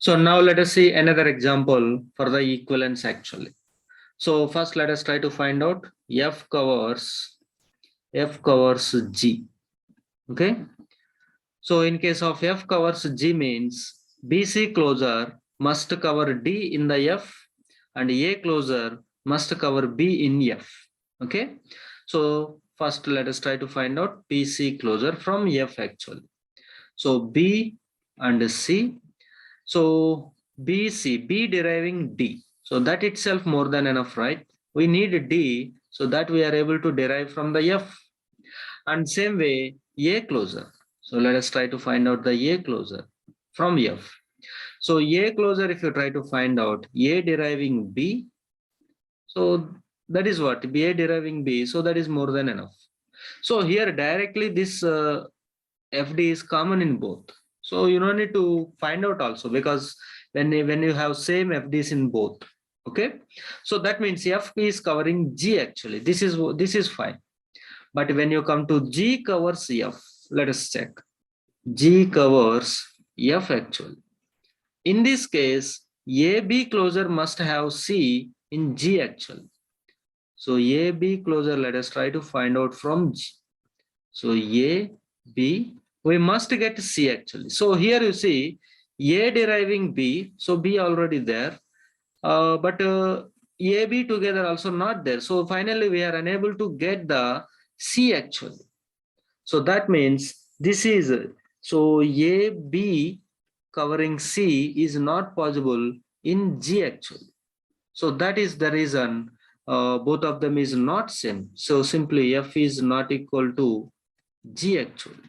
So now let us see another example for the equivalence actually. So first let us try to find out F covers G. Okay. So in case of F covers G means BC closure must cover D in the F and A closure must cover B in F. Okay. So first let us try to find out BC closure from F actually. So B and C. So B deriving D. So that itself more than enough, right? We need D so that we are able to derive from the F. And same way A closure. So let us try to find out the A closure from F. So A closure, if you try to find out A deriving B, so that is what A deriving B. So that is more than enough. So here directly this FD is common in both. So you don't need to find out also, because when you have same FDs in both, okay. So that means F is covering G actually. This is fine. But when you come to G covers F, let us check. G covers F actually. In this case, AB closure must have C in G actually. So AB closure, let us try to find out from G. So AB, we must get C actually. So here you see A deriving B, so B already there, but AB together also not there. So finally we are unable to get the C actually. So that means this is, so AB covering C is not possible in G actually. So that is the reason both of them is not same. So simply F is not equal to G actually.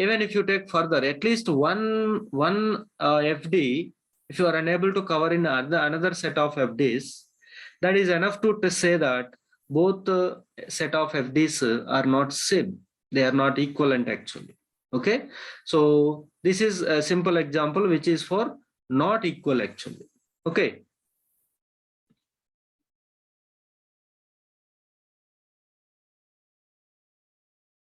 Even if you take further, at least one FD, if you are unable to cover in another set of FDs, that is enough to say that both set of FDs are not same. They are not equivalent actually. Okay. So this is a simple example which is for not equal actually. Okay.